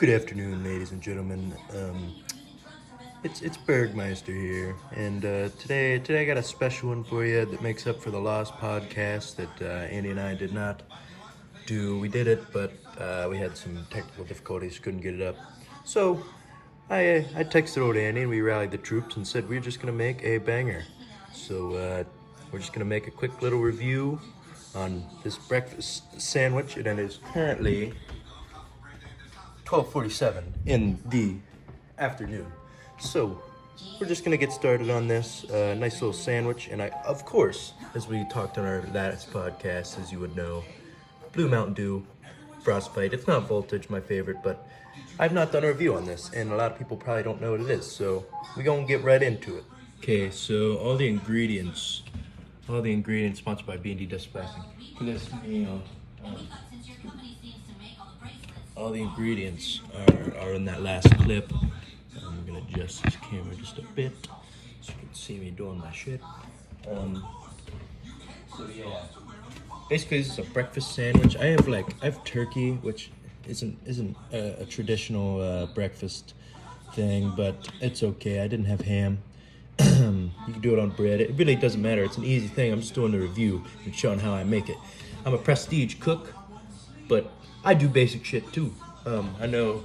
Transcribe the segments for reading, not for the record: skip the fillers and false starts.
Good afternoon, ladies and gentlemen. It's Bergmeister here, and today I got a special one for you that makes up for the lost podcast that Andy and I did not do. We did it, but we had some technical difficulties, couldn't get it up. So I texted old Andy, and we rallied the troops and said we're just gonna make a banger. So we're just gonna make a quick little review on this breakfast sandwich, and it is currently 12:47 in the afternoon. So we're just gonna get started on this nice little sandwich. And I, of course, as we talked on our last podcast, as you would know, blue MountainDew, Frostbite. It's not voltage, my favorite, but I've not done a review on this, and a lot of people probably don't know what it is. So we're gonna get right into it. Okay, so all the ingredients, sponsored by B&D Dust Plastic. All the ingredients are in that last clip. I'm gonna adjust this camera just a bit so you can see me doing my shit. So yeah, basically this is a breakfast sandwich. I have turkey, which isn't a traditional breakfast thing, but it's okay. I didn't have ham. You can do it on bread. It really doesn't matter. It's an easy thing. I'm just doing a review and showing how I make it. I'm a prestige cook, but I do basic shit too. I know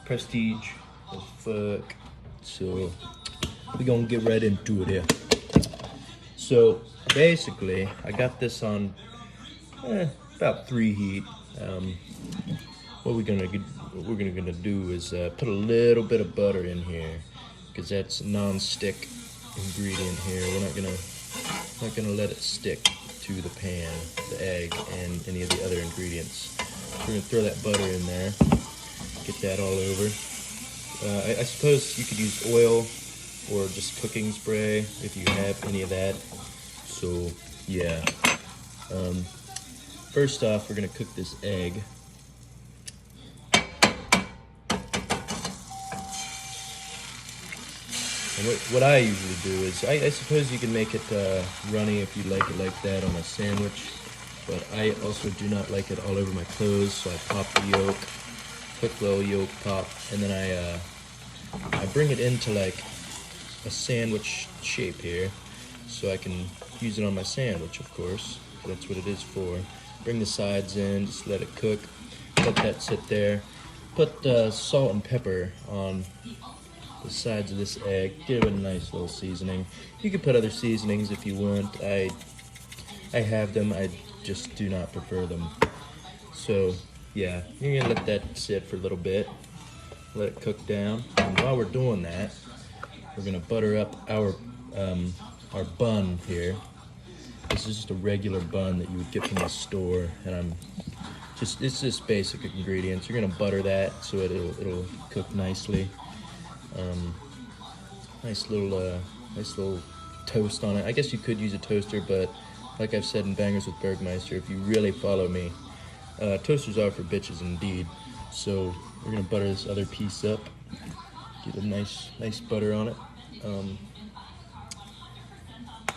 prestige as fuck. So we're gonna get right into it here. So basically, I got this on about 3 heat. What we're gonna do is put a little bit of butter in here, because that's a non-stick ingredient here. We're not gonna let it stick to the pan, the egg, and any of the other ingredients. We're gonna throw that butter in there, get that all over. I suppose you could use oil or just cooking spray if you have any of that. So yeah. First off, we're gonna cook this egg. And what I usually do is, I suppose you can make it runny if you like it like that on a sandwich, but I also do not like it all over my clothes, so I pop the yolk, quick little yolk pop, and then I bring it into like a sandwich shape here, so I can use it on my sandwich, of course. That's what it is for. Bring the sides in, just let it cook, let that sit there. Put salt and pepper on the sides of this egg, give it a nice little seasoning. You can put other seasonings if you want. I have them, I just do not prefer them. So yeah, you're gonna let that sit for a little bit, let it cook down. And while we're doing that, we're gonna butter up our bun here. This is just a regular bun that you would get from the store, and it's just basic ingredients. You're gonna butter that so it'll cook nicely. Nice little toast on it. I guess you could use a toaster, but like I've said in Bangers with Bergmeister, if you really follow me, toasters are for bitches indeed. So we're gonna butter this other piece up, get a nice butter on it.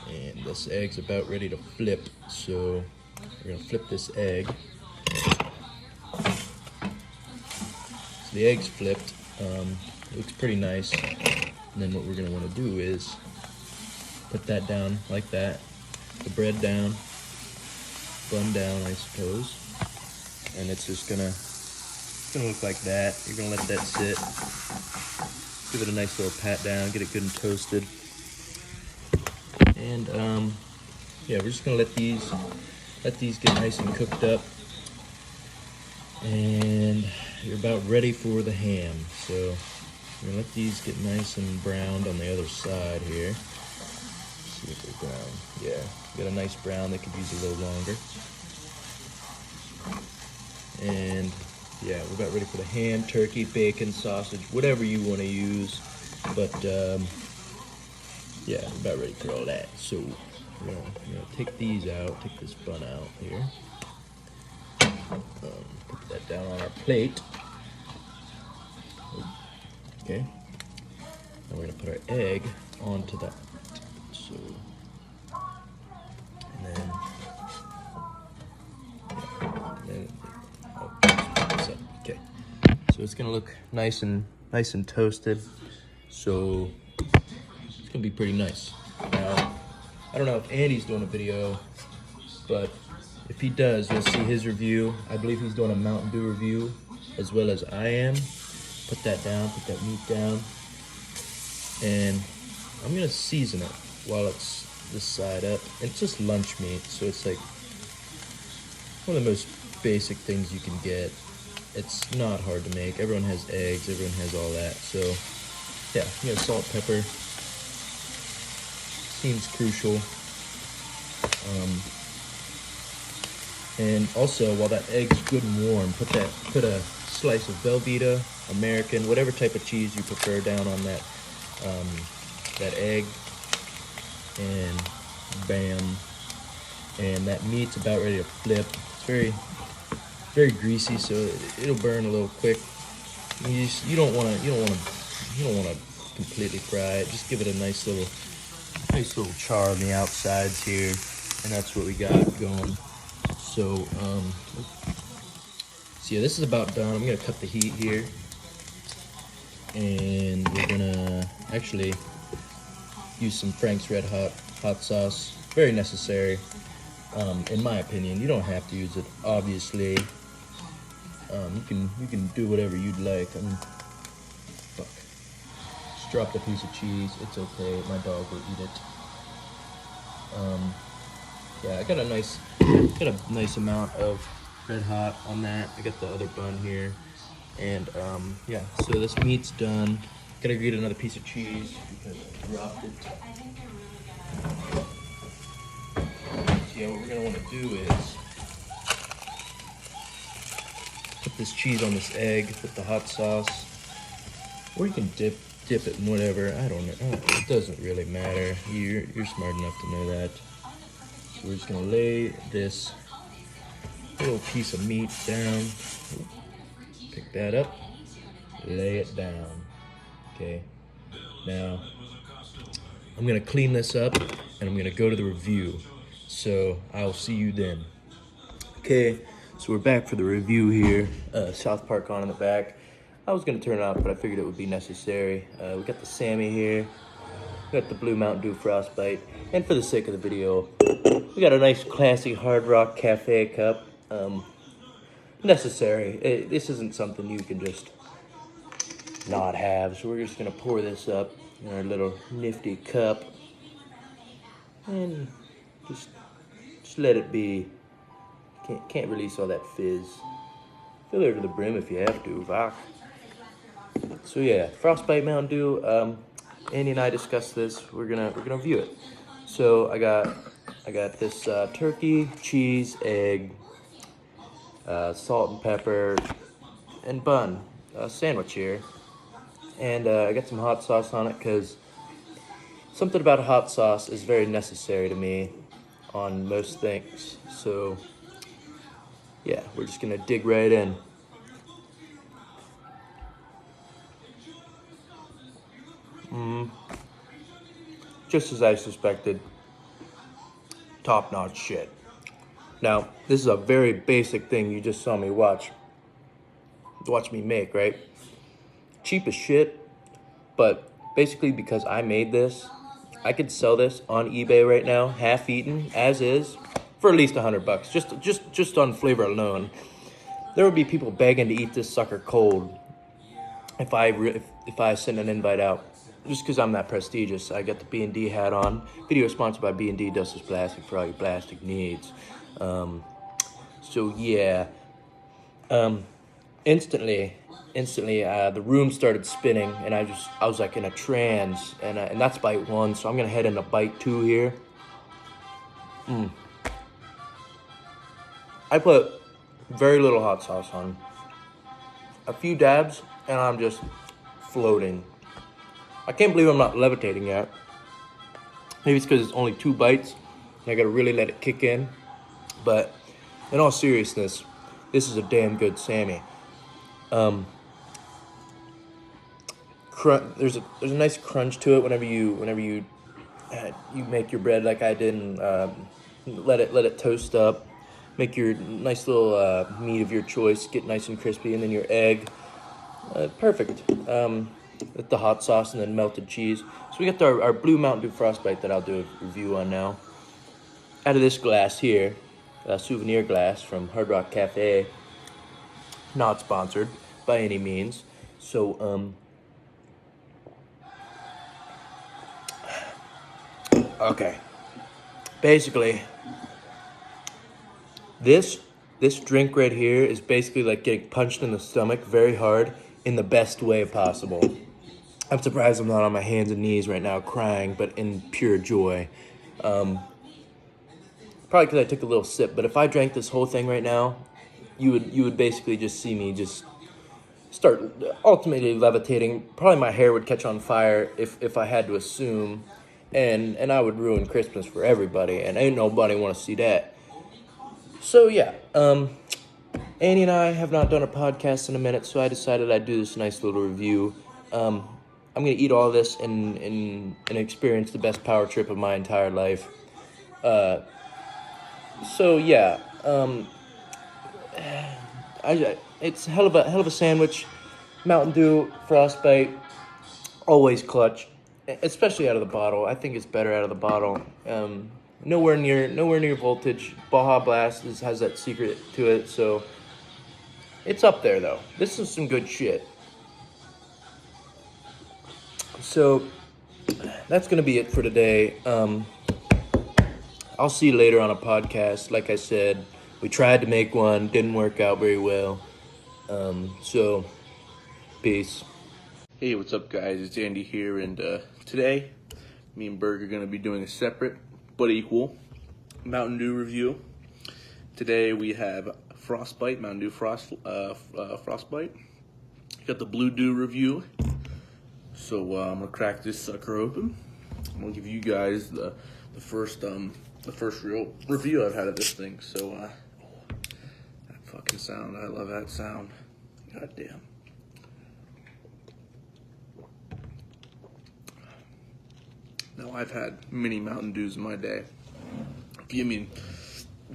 And this egg's about ready to flip, so we're gonna flip this egg. So the egg's flipped. It looks pretty nice. And then what we're gonna wanna do is put that down like that, the bread down, bun down, I suppose. And it's just gonna look like that. You're gonna let that sit. Give it a nice little pat down, get it good and toasted. And yeah, we're just gonna let these get nice and cooked up. And you're about ready for the ham. So we're gonna let these get nice and browned on the other side here. Let's see if they're brown. Yeah, got a nice brown. They could use a little longer. And yeah, we're about ready for the ham, turkey, bacon, sausage, whatever you want to use. But yeah, we're about ready for all that. So we're gonna take these out, take this bun out here. Put that down on our plate. Okay. Now we're gonna put our egg onto that. So, and then oh, let's put this up. Okay. it's gonna look nice and toasted. So it's gonna be pretty nice. Now, I don't know if Andy's doing a video, but if he does, you'll see his review. I believe he's doing a Mountain Dew review, as well as I am. Put that down, put that meat down. And I'm gonna season it while it's this side up. And it's just lunch meat, so it's like one of the most basic things you can get. It's not hard to make. Everyone has eggs, everyone has all that. So yeah, you know, salt, pepper seems crucial. And also, while that egg's good and warm, put a slice of Velveeta, American, whatever type of cheese you prefer down on that that egg, and bam, and that meat's about ready to flip. It's very greasy, so it'll burn a little quick. You don't want to completely fry it. Just give it a nice little char on the outsides here, and that's what we got going. So yeah, this is about done. I'm gonna cut the heat here, and we're gonna actually use some Frank's Red Hot sauce. Very necessary, in my opinion. You don't have to use it, obviously. You can do whatever you'd like. Fuck. Just dropped a piece of cheese. It's okay. My dog will eat it. Yeah, I got a nice amount of Red Hot on that. I got the other bun here, and yeah. So this meat's done. Gotta get another piece of cheese because I dropped it. So yeah, what we're gonna want to do is put this cheese on this egg with the hot sauce, or you can dip it in whatever. I don't know. It doesn't really matter. You're smart enough to know that. So we're just gonna lay this little piece of meat down. Pick that up. Lay it down. Okay. Now I'm gonna clean this up and I'm gonna go to the review. So I'll see you then. Okay. So we're back for the review here. South Park on in the back. I was gonna turn it off, but I figured it would be necessary. We got the Sammy here. We got the blue Mountain Dew Frostbite. And for the sake of the video, we got a nice classy Hard Rock Cafe cup. Necessary. This isn't something you can just not have. So we're just gonna pour this up in our little nifty cup. And just let it be. Can't release all that fizz. Fill it to the brim if you have to, Vach. So yeah, Frostbite Mountain Dew. Andy and I discussed this. We're gonna view it. So I got this turkey, cheese, egg, salt and pepper, and bun sandwich here, and I got some hot sauce on it because something about a hot sauce is very necessary to me on most things. So yeah, we're just gonna dig right in. Just as I suspected, top-notch shit. Now, this is a very basic thing you just saw me watch me make, right? Cheap as shit, but basically because I made this, I could sell this on eBay right now, half-eaten, as is, for at least $100, just on flavor alone. There would be people begging to eat this sucker cold if I send an invite out. Just because I'm that prestigious. I got the B&D hat on. Video sponsored by B&D Dustless Plastic for all your plastic needs. So yeah. Instantly, the room started spinning, and I was like in a trance, and that's bite one. So I'm gonna head into bite two here. I put very little hot sauce on. A few dabs, and I'm just floating. I can't believe I'm not levitating yet. Maybe it's because it's only 2 bites, and I gotta really let it kick in. But in all seriousness, this is a damn good Sammy. There's a nice crunch to it whenever you make your bread like I did, and let it toast up. Make your nice little meat of your choice get nice and crispy, and then your egg. Perfect. With the hot sauce and then melted cheese. So we got our blue Mountain Dew Frostbite that I'll do a review on now. Out of this glass here, a souvenir glass from Hard Rock Cafe. Not sponsored by any means. So, okay. Basically, this drink right here is basically like getting punched in the stomach very hard in the best way possible. I'm surprised I'm not on my hands and knees right now crying, but in pure joy. Probably because I took a little sip, but if I drank this whole thing right now, you would basically just see me just start ultimately levitating. Probably my hair would catch on fire if I had to assume, and I would ruin Christmas for everybody, and ain't nobody want to see that. So yeah, Annie and I have not done a podcast in a minute, so I decided I'd do this nice little review. I'm gonna eat all this and experience the best power trip of my entire life. So yeah, it's hell of a sandwich. Mountain Dew, Frostbite, always clutch, especially out of the bottle. I think it's better out of the bottle. Nowhere near voltage. Baja Blast has that secret to it, so it's up there though. This is some good shit. So that's gonna be it for today. I'll see you later on a podcast. Like I said, we tried to make one, didn't work out very well. So peace. Hey, what's up, guys? It's Andy here, and today, me and Burg are going to be doing a separate but equal Mountain Dew review. Today we have Frostbite, Mountain Dew Frostbite. Got the Blue Dew review. So I'm gonna crack this sucker open. I'm gonna give you guys the first real review I've had of this thing. So that fucking sound, I love that sound. God damn. Now, I've had many Mountain Dews in my day. If you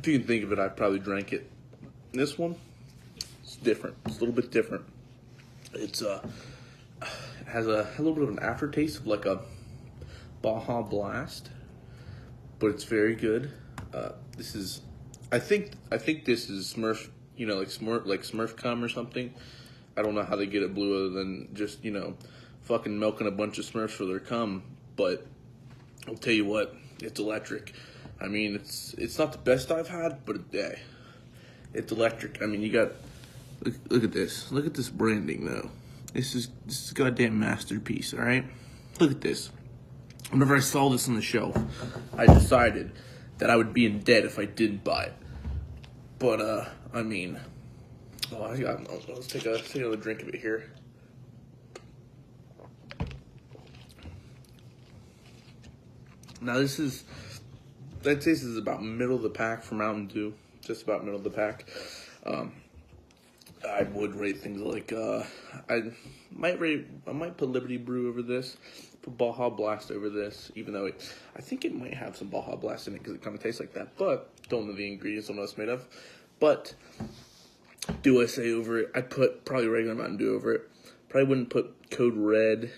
can think of it, I've probably drank it. This one, it's different. It's a little bit different. It's it has a little bit of an aftertaste of like a Baja Blast, but it's very good. This is, I think this is Smurf, like Smurf cum or something. I don't know how they get it blue other than just fucking milking a bunch of Smurfs for their cum, but I'll tell you what, it's electric. I mean, it's not the best I've had, but it's electric. I mean, you got look at this. Look at this branding though. This is a goddamn masterpiece. All right, look at this. Whenever I saw this on the shelf, I decided that I would be in debt if I didn't buy it. But I mean, let's take another drink of it here. Now I'd say this is about middle of the pack for Mountain Dew, just about middle of the pack. I would rate things like I might put Liberty Brew over this, put Baja Blast over this, even though I think it might have some Baja Blast in it because it kind of tastes like that, but don't know the ingredients, don't know what it's made of. But do I say over it? I'd put probably regular Mountain Dew over it. Probably wouldn't put Code Red.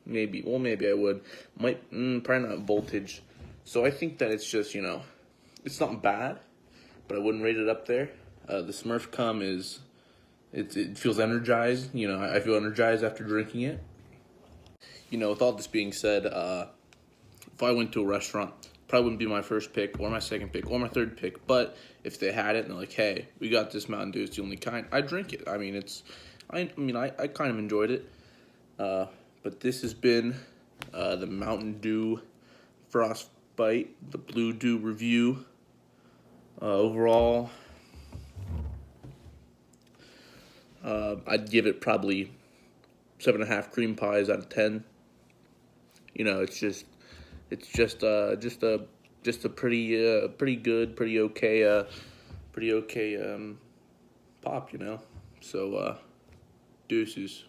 Maybe I would. Probably not Voltage. So I think that it's just, it's not bad, but I wouldn't rate it up there. The Smurf cum it feels energized. I feel energized after drinking it. With all this being said, if I went to a restaurant, probably wouldn't be my first pick or my second pick or my third pick. But if they had it and they're like, hey, we got this Mountain Dew, it's the only kind, I'd drink it. I mean, I kind of enjoyed it. But this has been the Mountain Dew Frostbite, the Blue Dew review. Overall, I'd give it probably 7.5 cream pies out of 10. It's just a pretty good, pretty okay pop. So deuces.